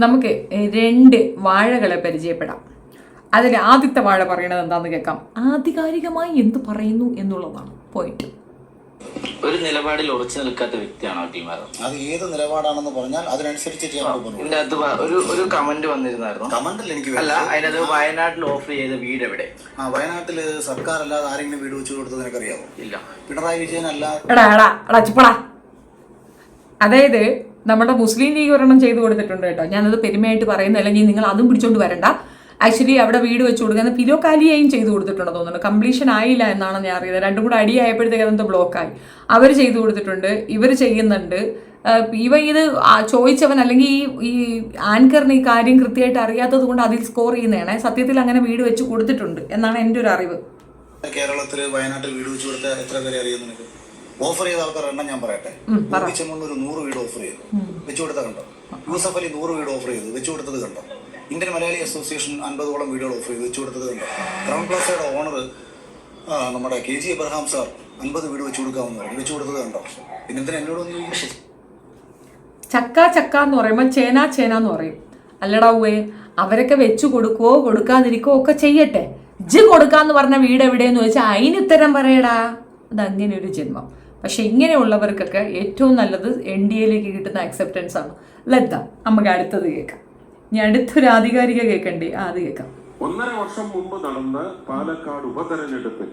നമുക്ക് 2 വാഴകളെ പരിചയപ്പെടാം. അതിൽ ആദ്യത്തെ വാഴ പറയണത് എന്താണെന്ന് കേൾക്കാം. ആധികാരികമായി എന്ത് പറയുന്നു എന്നുള്ളതാണ് പോയിന്റ്. ഒരു നിലപാടിൽ ഉറച്ചു നിൽക്കാത്ത വ്യക്തിയാണോ ടീമാർ? അത് ഏത് നിലപാടാണെന്ന് പറഞ്ഞാൽ അതിനനുസരിച്ച് ഇതിന്റെ അകത്ത് ഒരു കമന്റ് വന്നിരുന്നായിരുന്നു. കമന്റിൽ എനിക്ക് അല്ല, അതിനകത്ത് വയനാട്ടിൽ ഓഫർ ചെയ്ത വീട് എവിടെ? വയനാട്ടില് സർക്കാർ അല്ലാതെ ആരെങ്കിലും വീട് വെച്ചു കൊടുത്തത് നിനക്കറിയാമോ? ഇല്ല. പിണറായി വിജയൻ അല്ല. അതായത് നമ്മുടെ മുസ്ലിം ലീഗ് ഒരെണ്ണം ചെയ്തു കൊടുത്തിട്ടുണ്ട് കേട്ടോ. ഞാനത് പെരുമയായിട്ട് പറയുന്നതല്ല, ഇനി നിങ്ങൾ അതും പിടിച്ചോണ്ട് വരണ്ട. ആക്ച്വലി അവിടെ വീട് വെച്ച് കൊടുക്കുന്ന പിലോക്കാലിയായും ചെയ്തു കൊടുത്തിട്ടുണ്ടെന്ന് തോന്നുന്നു. കംപ്ലീഷൻ ആയില്ല എന്നാണ് ഞാൻ അറിയുന്നത്. രണ്ടും കൂടെ അടിയായപ്പോഴത്തേക്ക് അതെന്തോ ബ്ലോക്കായി. അവർ ചെയ്തു കൊടുത്തിട്ടുണ്ട്, ഇവർ ചെയ്യുന്നുണ്ട്. ഇത് ചോദിച്ചവൻ അല്ലെങ്കിൽ ഈ ആങ്കറിന് ഈ കാര്യം കൃത്യമായിട്ട് അറിയാത്തത് കൊണ്ട് അതിൽ സ്കോർ ചെയ്യുന്നതാണ്. സത്യത്തിൽ അങ്ങനെ വീട് വെച്ച് കൊടുത്തിട്ടുണ്ട് എന്നാണ് എൻ്റെ ഒരു അറിവ്. കേരളത്തിൽ വയനാട്ടിൽ വീട് വെച്ച് കൊടുത്ത എത്ര പേരെ അറിയുന്നു നിനക്ക്? ഓഫർ ചെയ്ത ആൾക്കാർ എണ്ണം ഞാൻ പറയട്ടെ. ഒരു 100 വീട് ഓഫർ ചെയ്തു, വെച്ചു കൊടുത്ത കണ്ടോ? യൂസഫ് അലി 100 വീട് ഓഫർ ചെയ്തു, വെച്ചു കൊടുത്തത് കണ്ടോ? ഇന്ത്യൻ മലയാളി അസോസിയേഷൻ 50ഓളം വീടുകൾ ഓഫർ ചെയ്ത് വെച്ചു കൊടുത്തത് കണ്ടോ? ക്രൗൺ പ്ലാസയുടെ ഓണർ നമ്മുടെ KG എബ്രഹാം സാർ 50 വീട് വെച്ചു കൊടുക്കാമെന്ന് പറഞ്ഞു, വെച്ചു കൊടുത്തത് കണ്ടോ? പിന്നെന്തിനാ എന്നോടൊന്നും ചക്ക എന്ന് പറയുമ്പോൾ ചേന എന്ന് പറയും. അല്ലടാവേ, അവരൊക്കെ വെച്ചു കൊടുക്കുവോ കൊടുക്കാതിരിക്കോ ഒക്കെ ചെയ്യട്ടെ. കൊടുക്കാന്ന് പറഞ്ഞ വീട് എവിടെയെന്ന് ചോദിച്ചാൽ അതിന് ഉത്തരം പറയടാ. അതങ്ങനെ ഒരു ജന്മം. പക്ഷെ ഇങ്ങനെയുള്ളവർക്കൊക്കെ ഏറ്റവും നല്ലത് NDAയിലേക്ക് കിട്ടുന്ന അക്സെപ്റ്റൻസ് ആണ്. ലദ്ദ, നമുക്ക് അടുത്തത് കേൾക്കാം. ഇനി അടുത്തൊരു ആധികാരിക കേൾക്കണ്ടേ? അത് കേൾക്കാം. 1.5 വർഷം മുമ്പ് നടന്ന പാലക്കാട് ഉപതെരഞ്ഞെടുപ്പിൽ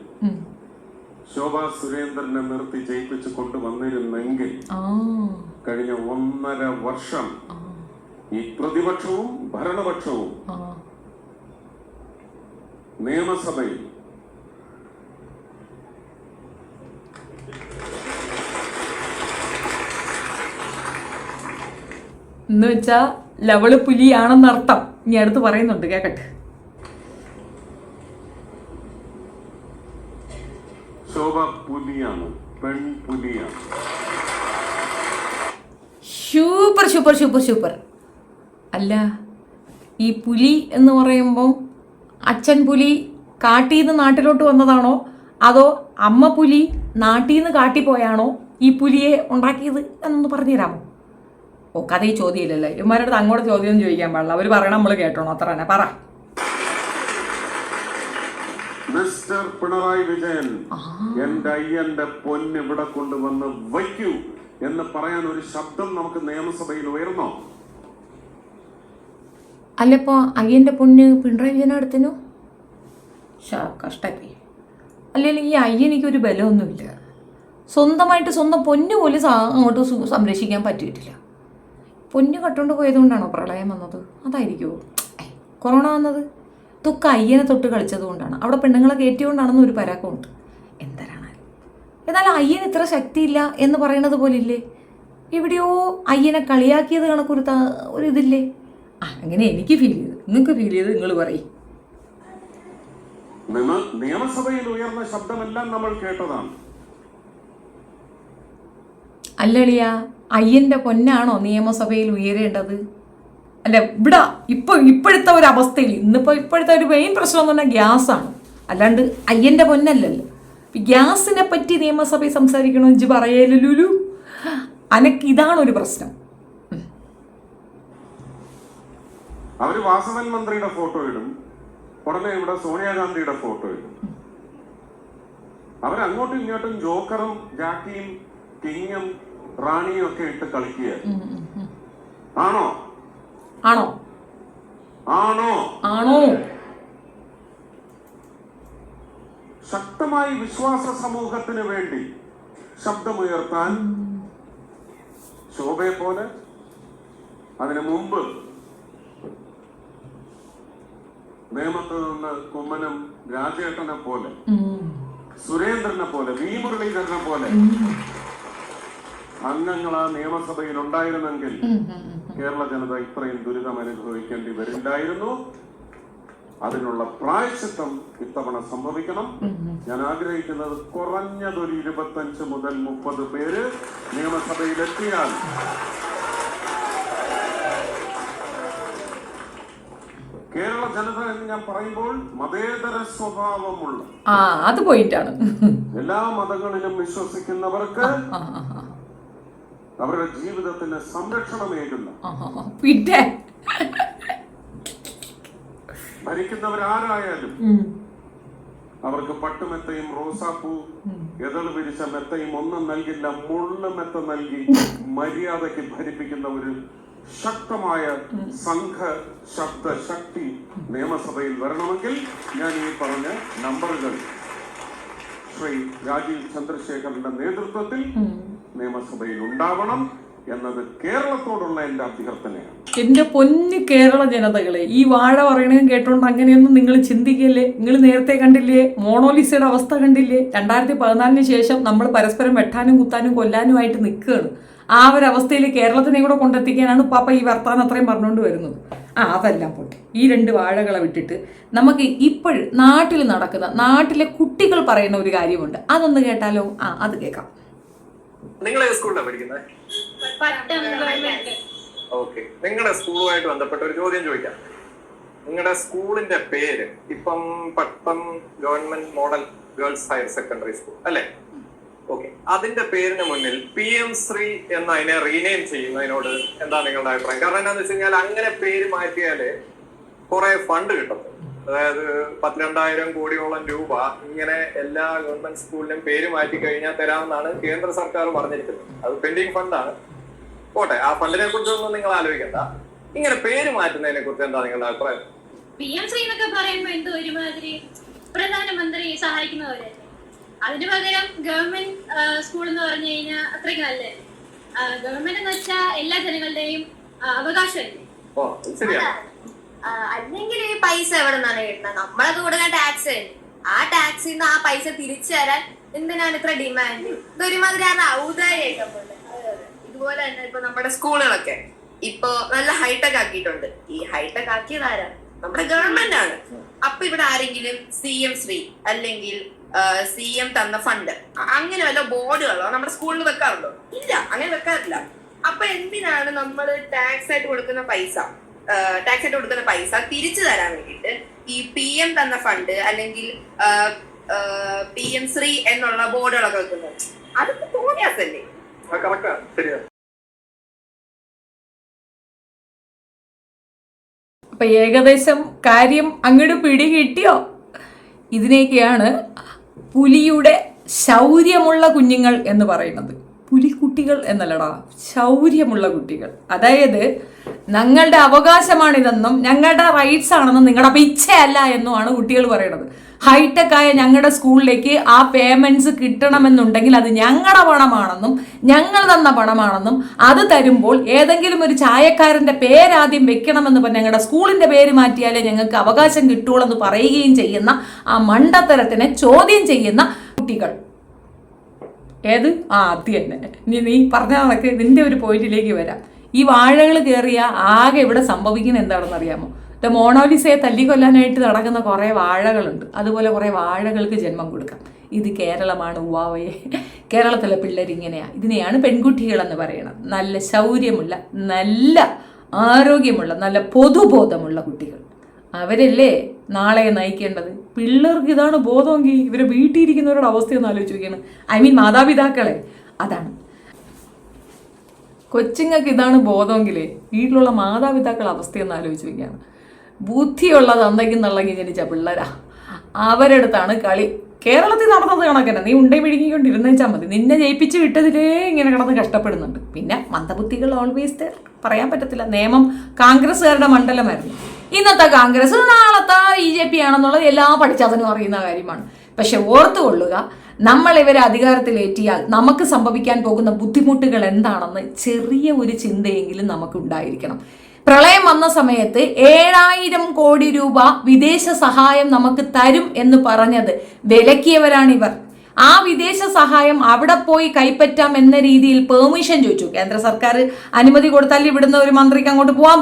ശോഭാ സുരേന്ദ്രനെ നിർത്തി ജയിപ്പിച്ച് കൊണ്ടുവന്നിരുന്നെങ്കിൽ കഴിഞ്ഞ 1.5 വർഷം ഈ പ്രതിപക്ഷവും ഭരണപക്ഷവും നിയമസഭയിൽ എന്ന് വെച്ചാ ലവള് പുലിയാണെന്നർത്ഥം. ഇനി അടുത്ത് പറയുന്നുണ്ട്, കേക്കട്ടെ. ശോഭ പുലിയാണ്, പെൺപുലിയാണ്. Super super super super. അല്ല, ഈ പുലി എന്ന് പറയുമ്പം അച്ഛൻ പുലി കാട്ടിൽ നിന്ന് നാട്ടിലോട്ട് വന്നതാണോ അതോ അമ്മ പുലി നാട്ടിൽ നിന്ന് കാട്ടിപ്പോയാണോ ഈ പുലിയെ ഉണ്ടാക്കിയത് എന്നൊന്ന് പറഞ്ഞു തരാമോ? ഓ, കഥ ഈ ചോദ്യമില്ലല്ലേ. ഇവന്മാരുടെ അടുത്ത് അങ്ങോട്ട് ചോദ്യം ചോദിക്കാൻ പാടില്ല. അവർ പറയണം, നമ്മൾ കേട്ടോണോ, അത്ര തന്നെ. പറ. മിസ്റ്റർ പിണറായി വിജയൻ, എന്റെ അയ്യന്റെ പൊന്ന് ഇവിടെ കൊണ്ടുവന്ന് വയ്ക്കൂ എന്ന് പറയാൻ ഒരു ശബ്ദം നമുക്ക് നിയമസഭയിൽ ഉയർന്നോ? അല്ലപ്പോ അയ്യന്റെ പൊന്ന് പിണറായി വിജയൻ അടുത്തിനോ? കഷ്ടായി. അല്ലെങ്കിൽ ഈ അയ്യനിക്കൊരു ബലമൊന്നുമില്ല. സ്വന്തമായിട്ട് സ്വന്തം പൊന്ന് പോലും അങ്ങോട്ട് സംരക്ഷിക്കാൻ പറ്റിയിട്ടില്ല. പൊന്ന് കട്ടുകൊണ്ട് പോയതുകൊണ്ടാണോ പ്രളയം വന്നത്? അതായിരിക്കുമോ കൊറോണ വന്നത്? ഇതൊക്കെ അയ്യനെ തൊട്ട് കളിച്ചത് കൊണ്ടാണ്. അവിടെ പെണ്ണുങ്ങളെ കയറ്റിയോണ്ടാണെന്ന് ഒരു പരാക്കമുണ്ട്. എന്തരാണ് എന്നാൽ അയ്യന് ഇത്ര ശക്തിയില്ല എന്ന് പറയണത് പോലില്ലേ? എവിടെയോ അയ്യനെ കളിയാക്കിയത് ഒരു ഇതില്ലേ? അങ്ങനെ എനിക്ക് ഫീൽ ചെയ്തു. നിങ്ങൾക്ക് ഫീൽ ചെയ്ത് നിങ്ങൾ പറയും. നിയമസഭയിൽ ഉയർന്ന ശബ്ദമെല്ലാം നമ്മൾ കേട്ടതാണ്. അല്ലളിയ, അയ്യന്റെ പൊന്നാണോ നിയമസഭയിൽ ഉയരേണ്ടത്? അല്ല, ഇവിടെ ഇപ്പോഴത്തെ ഒരു അവസ്ഥയിൽ ഇപ്പോഴത്തെ ഒരു മെയിൻ പ്രശ്നം എന്ന് പറഞ്ഞാൽ ഗ്യാസാണ്, അല്ലാണ്ട് അയ്യന്റെ പൊന്നല്ലല്ലോ. ഗ്യാസിനെ പറ്റി നിയമസഭയിൽ സംസാരിക്കണോ ഇജ്ജ് പറയലുലു? അനക്ക് ഇതാണ് ഒരു പ്രശ്നം. അവര് വാസവൻ മന്ത്രിയുടെ ഫോട്ടോ ഇടും, ഉടനെ ഇവിടെ സോണിയാഗാന്ധിയുടെ ഫോട്ടോ ഇടും. അവരങ്ങോട്ടും ഇങ്ങോട്ടും ജോക്കറും ജാക്കിയും കിങ്ങും റാണിയും ഒക്കെ ഇട്ട് കളിക്കുക. ആണോ ആണോ ആണോ ആണോ ശക്തമായി വിശ്വാസ സമൂഹത്തിന് വേണ്ടി ശബ്ദമുയർത്താൻ ശോഭയെ പോലെ, അതിനു മുമ്പ് നേമത്ത് നിന്ന് കുമ്മനം രാജേട്ടനെ പോലെ, സുരേന്ദ്രനെ പോലെ, വി മുരളീധരനെ പോലെ അംഗങ്ങൾ ആ നിയമസഭയിൽ ഉണ്ടായിരുന്നെങ്കിൽ കേരള ജനത ഇത്രയും ദുരിതം അനുഭവിക്കേണ്ടി വരില്ലായിരുന്നു. അതിനുള്ള പ്രായശ്ചിത്തം ഇത്തവണ സംഭവിക്കണം. ഞാൻ ആഗ്രഹിക്കുന്നത് കുറഞ്ഞതൊരു 25 മുതൽ 30 പേര് നിയമസഭയിലെത്തിയാൽ കേരള ജനത എന്ന് ഞാൻ പറയുമ്പോൾ മതേതര സ്വഭാവമുള്ള അത് പോയിട്ടാണ് എല്ലാ മതങ്ങളിലും വിശ്വസിക്കുന്നവർക്ക് അവരുടെ ജീവിതത്തിന് സംരക്ഷണമേകുന്ന പിന്നെ ഭരിക്കുന്നവരാരായാലും അവർക്ക് പട്ടുമെത്തയും റോസാപ്പൂ എതൾ പിരിച്ച മെത്തയും ഒന്നും നൽകില്ല, മുള്ള മെത്ത നൽകി മര്യാദയ്ക്ക് ഭരിപ്പിക്കുന്ന ഒരു ശക്തമായ സംഘ ശബ്ദ ശക്തി നിയമസഭയിൽ വരണമെങ്കിൽ ഞാൻ ഈ പറഞ്ഞ നമ്പറുകൾ ശ്രീ രാജീവ് ചന്ദ്രശേഖരന്റെ നേതൃത്വത്തിൽ നിയമസഭയിൽ ഉണ്ടാവണം എന്നത് കേരളത്തോടുള്ള എന്റെ അഭ്യർത്ഥനയാണ്. എന്റെ പൊന്നു കേരള ജനതകളെ, ഈ വാഴ പറയണതും കേട്ടോണ്ട് അങ്ങനെയൊന്നും നിങ്ങൾ ചിന്തിക്കല്ലേ. നിങ്ങൾ നേരത്തെ കണ്ടില്ലേ മോണോലിസയുടെ അവസ്ഥ കണ്ടില്ലേ? 2014 ശേഷം നമ്മൾ പരസ്പരം വെട്ടാനും കുത്താനും കൊല്ലാനുമായിട്ട് നിൽക്കുകയാണ്. ആ ഒരു അവസ്ഥയിൽ കേരളത്തിനെ കൂടെ കൊണ്ടെത്തിക്കാനാണ് പാപ്പ ഈ വർത്താനം അത്രയും പറഞ്ഞുകൊണ്ട് വരുന്നത്. അതെല്ലാം പോട്ടെ, ഈ 2 വാഴകളെ വിട്ടിട്ട് നമുക്ക് ഇപ്പോഴും നാട്ടിൽ നടക്കുന്ന നാട്ടിലെ കുട്ടികൾ പറയുന്ന ഒരു കാര്യമുണ്ട്, അതൊന്ന് കേട്ടാലോ? അത് കേൾക്കാം. നിങ്ങൾ ഏത് സ്കൂളിലാണ് പഠിക്കുന്നത്? ഓക്കെ, നിങ്ങളുടെ സ്കൂളുമായിട്ട് ബന്ധപ്പെട്ട ഒരു ചോദ്യം ചോദിക്കാം. നിങ്ങളുടെ സ്കൂളിന്റെ പേര് ഇപ്പം Pattom government model girls higher secondary school അല്ലെ? ഓക്കെ, അതിന്റെ പേരിന് മുന്നിൽ PM ശ്രീ എന്ന അതിനെ റീനെയിം ചെയ്യുന്നതിനോട് എന്താ നിങ്ങളുടെ അഭിപ്രായം? കാരണം എന്താന്ന് വെച്ച് കഴിഞ്ഞാൽ അങ്ങനെ പേര് മാറ്റിയാല് കുറെ ഫണ്ട് കിട്ടും. അതായത് 12,000 കോടിയോളം രൂപ ഇങ്ങനെ എല്ലാ ഗവൺമെന്റ് സ്കൂളിലും പേര് മാറ്റി കഴിഞ്ഞാൽ തരാമെന്നാണ് കേന്ദ്ര സർക്കാർ പറഞ്ഞിരിക്കുന്നത്. അത് പെൻഡിങ് ഫണ്ടാണ്. പോട്ടെ, ആ ഫണ്ടിനെ കുറിച്ചൊന്നും നിങ്ങൾ ആലോചിക്കണ്ട. ഇങ്ങനെ പേര് മാറ്റുന്നതിനെ കുറിച്ച് എന്താ നിങ്ങളുടെ അഭിപ്രായം? PM ശ്രീ എന്നൊക്കെ പറയുമ്പോ എന്തോ ഒരുമാതിരി പ്രധാനമന്ത്രി സഹായിക്കുന്നവരെ, അതിന് പകരം ഗവൺമെന്റ് സ്കൂൾ എന്ന് പറഞ്ഞു കഴിഞ്ഞാൽ അത്രയ്ക്ക് നല്ലേ. ഗവൺമെന്റ് എന്ന് വെച്ചാൽ എല്ലാ ജനങ്ങളുടെയും അവകാശമല്ലേ. അല്ലെങ്കിൽ ഈ പൈസ എവിടെ നിന്നാണ് കിട്ടുന്നത്? നമ്മളത് കൊടുക്കാൻ ടാക്സ് ഉണ്ട്. ആ ടാക്സിൽ നിന്ന് ആ പൈസ തിരിച്ചു തരാൻ എന്തിനാണ് ഇത്ര ഡിമാൻഡ്? ഇതൊരുമാതിരിയാണ് ഔദാര്യായിട്ട് പോലെ. ഇതുപോലെ തന്നെ ഇപ്പൊ നമ്മുടെ സ്കൂളുകളൊക്കെ ഇപ്പൊ നല്ല ഹൈടെക് ആക്കിയിട്ടുണ്ട്. ഈ ഹൈടെക് ആക്കിയതാരാ? നമ്മുടെ ഗവൺമെന്റ് ആണ്. അപ്പൊ ഇവിടെ ആരെങ്കിലും CM ശ്രീ അല്ലെങ്കിൽ CM തന്ന ഫണ്ട് അങ്ങനെ വല്ല ബോർഡുകളോ നമ്മുടെ സ്കൂളിൽ വെക്കാറുണ്ടോ? ഇല്ല, അങ്ങനെ വെക്കാറില്ല. അപ്പൊ എന്തിനാണ് നമ്മൾ ടാക്സ് ആയിട്ട് കൊടുക്കുന്ന പൈസ തിരിച്ചു തരാൻ വേണ്ടിയിട്ട് ഈ PM തന്ന ഫണ്ട് അല്ലെങ്കിൽ PM ശ്രീ എന്നുള്ള ബോർഡുകളൊക്കെ വെക്കുന്നത്? അതൊക്കെ തോന്നിയാസല്ലേ? അപ്പൊ ഏകദേശം കാര്യം അങ്ങോട്ട് പിടികിട്ടിയോ? ഇതിനെയൊക്കെയാണ് പുലിയുടെ ശൗര്യമുള്ള കുഞ്ഞുങ്ങൾ എന്ന് പറയുന്നത്. പുലിക്കുട്ടികൾ എന്നല്ലടാ, ശൗര്യമുള്ള കുട്ടികൾ. അതായത് ഞങ്ങളുടെ അവകാശമാണിതെന്നും ഞങ്ങളുടെ റൈറ്റ്സ് ആണെന്നും നിങ്ങളുടെ പിച്ചയല്ല എന്നുമാണ് കുട്ടികൾ പറയുന്നത്. ഹൈടെക് ആയ ഞങ്ങളുടെ സ്കൂളിലേക്ക് ആ പേയ്മെന്റ്സ് കിട്ടണമെന്നുണ്ടെങ്കിൽ അത് ഞങ്ങളുടെ പണമാണെന്നും ഞങ്ങൾ തന്ന പണമാണെന്നും അത് തരുമ്പോൾ ഏതെങ്കിലും ഒരു ചായക്കാരന്റെ പേരാദ്യം വെക്കണമെന്ന് പറഞ്ഞ് ഞങ്ങളുടെ സ്കൂളിന്റെ പേര് മാറ്റിയാലേ ഞങ്ങൾക്ക് അവകാശം കിട്ടുള്ളൂ എന്ന് പറയുകയും ചെയ്യുന്ന ആ മണ്ടത്തരത്തിനെ ചോദ്യം ചെയ്യുന്ന കുട്ടികൾ. ഏത്? അത് തന്നെ. നീ പറഞ്ഞ കണക്ക് നിന്റെ ഒരു പോയിന്റിലേക്ക് വരാം. ഈ വാഴകൾ കയറിയ ആകെ ഇവിടെ സംഭവിക്കുന്നത് എന്താണെന്ന് അറിയാമോ? മോണോലിസയെ തല്ലിക്കൊല്ലാനായിട്ട് നടക്കുന്ന കുറേ വാഴകളുണ്ട്. അതുപോലെ കുറേ വാഴകൾക്ക് ജന്മം കൊടുക്കാം. ഇത് കേരളമാണ്. ഉവ്വാവയെ, കേരളത്തിലെ പിള്ളേരിങ്ങനെയാണ്. ഇതിനെയാണ് പെൺകുട്ടികളെന്ന് പറയണം. നല്ല ശൗര്യമുള്ള, നല്ല ആരോഗ്യമുള്ള, നല്ല പൊതുബോധമുള്ള കുട്ടികൾ. അവരല്ലേ നാളെ നയിക്കേണ്ടത്. പിള്ളേർക്ക് ഇതാണ് ബോധമെങ്കിൽ ഇവരെ വീട്ടിലിരിക്കുന്നവരുടെ അവസ്ഥയൊന്നും ആലോചിച്ച് നോക്കിയാണ്. മാതാപിതാക്കളെ, അതാണ്. കൊച്ചുങ്ങൾക്ക് ഇതാണ് ബോധമെങ്കിലേ വീട്ടിലുള്ള മാതാപിതാക്കളുടെ അവസ്ഥയൊന്നും ആലോചിച്ച് നോക്കിയാണ്. ബുദ്ധിയുള്ളത് അന്തയ്ക്കും തള്ളയ്ക്കും ജനിച്ച പിള്ളേരാ. അവരെടുത്താണ് കളി. കേരളത്തിൽ നടന്നത് കണക്കന്നെ. നീ ഉണ്ടേ പിഴുകിക്കൊണ്ടിരുന്നേച്ചാൽ മതി. നിന്നെ ജയിപ്പിച്ച് വിട്ടതിലേ ഇങ്ങനെ കിടന്ന് കഷ്ടപ്പെടുന്നുണ്ട്. പിന്നെ മന്ദബുദ്ധികൾ ഓൾവേസ് പറയാൻ പറ്റത്തില്ല. നിയമം കോൺഗ്രസ്സുകാരുടെ മണ്ഡലമായിരുന്നു. ഇന്നത്തെ കോൺഗ്രസ് നാളത്തെ BJP ആണെന്നുള്ളത് എല്ലാ പഠിച്ചതിനും അറിയുന്ന കാര്യമാണ്. പക്ഷെ ഓർത്തുകൊള്ളുക, നമ്മൾ ഇവരെ അധികാരത്തിലേറ്റിയാൽ നമുക്ക് സംഭവിക്കാൻ പോകുന്ന ബുദ്ധിമുട്ടുകൾ എന്താണെന്ന് ചെറിയ ഒരു ചിന്തയെങ്കിലും നമുക്കുണ്ടായിരിക്കണം. പ്രളയം വന്ന സമയത്ത് 7,000 കോടി രൂപ വിദേശ സഹായം നമുക്ക് തരും എന്ന് പറഞ്ഞത് വിലക്കിയവരാണിവർ. ആ വിദേശ സഹായം അവിടെ പോയി കൈപ്പറ്റാം എന്ന രീതിയിൽ പെർമിഷൻ ചോദിച്ചു. കേന്ദ്ര സർക്കാർ അനുമതി കൊടുത്താൽ ഇവിടുന്ന് ഒരു മന്ത്രിക്ക് അങ്ങോട്ട് പോകാൻ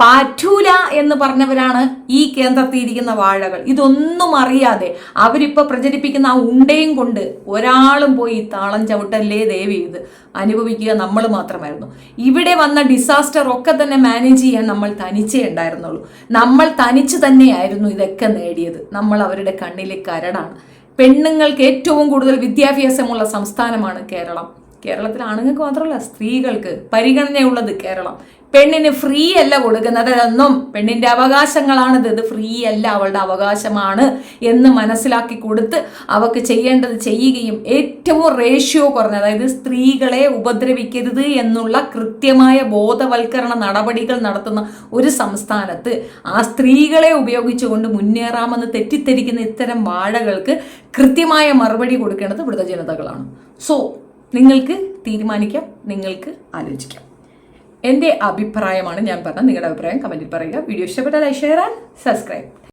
പറ്റൂല എന്ന് പറഞ്ഞവരാണ് ഈ കേന്ദ്രത്തിൽ ഇരിക്കുന്ന വാഴകൾ. ഇതൊന്നും അറിയാതെ അവരിപ്പോൾ പ്രചരിപ്പിക്കുന്ന ആ ഉണ്ടയും കൊണ്ട് ഒരാളും പോയി താളം ചവിട്ടല്ലേ ദയവ് ചെയ്ത് അനുഭവിക്കുക നമ്മൾ മാത്രമായിരുന്നു. ഇവിടെ വന്ന ഡിസാസ്റ്റർ ഒക്കെ തന്നെ മാനേജ് ചെയ്യാൻ നമ്മൾ തനിച്ചേ ഉണ്ടായിരുന്നുള്ളൂ. നമ്മൾ തനിച്ച് തന്നെയായിരുന്നു ഇതൊക്കെ നേടിയത്. നമ്മൾ അവരുടെ കണ്ണിലെ കരടാണ്. പെണ്ണുങ്ങൾക്ക് ഏറ്റവും കൂടുതൽ വിദ്യാഭ്യാസമുള്ള സംസ്ഥാനമാണ് കേരളം. കേരളത്തിൽ ആണുങ്ങൾക്ക് മാത്രമല്ല സ്ത്രീകൾക്ക് പരിഗണനയുള്ളത് കേരളം. പെണ്ണിന് ഫ്രീ അല്ല കൊടുക്കുന്നത് എന്നും പെണ്ണിന്റെ അവകാശങ്ങളാണിത്, ഇത് ഫ്രീ അല്ല, അവളുടെ അവകാശമാണ് എന്ന് മനസ്സിലാക്കി കൊടുത്ത് അവൾക്ക് ചെയ്യേണ്ടത് ചെയ്യുകയും ഏറ്റവും റേഷ്യോ കുറഞ്ഞ, അതായത് സ്ത്രീകളെ ഉപദ്രവിക്കരുത് എന്നുള്ള കൃത്യമായ ബോധവൽക്കരണ നടപടികൾ നടത്തുന്ന ഒരു സംസ്ഥാനത്ത് ആ സ്ത്രീകളെ ഉപയോഗിച്ചുകൊണ്ട് മുന്നേറാമെന്ന് തെറ്റിദ്ധരിക്കുന്ന ഇത്തരം വാഴകൾക്ക് കൃത്യമായ മറുപടി കൊടുക്കേണ്ടത് ഇവിടുത്തെ ജനതകളാണ്. സോ നിങ്ങൾക്ക് തീരുമാനിക്കാം, നിങ്ങൾക്ക് ആലോചിക്കാം. എൻ്റെ അഭിപ്രായമാണ് ഞാൻ പറഞ്ഞത്. നിങ്ങളുടെ അഭിപ്രായം കമൻറ്റിൽ പറയുക. വീഡിയോ ഇഷ്ടപ്പെട്ടാൽ ലൈക്ക്, ഷെയർ ആൻഡ് സബ്സ്ക്രൈബ്.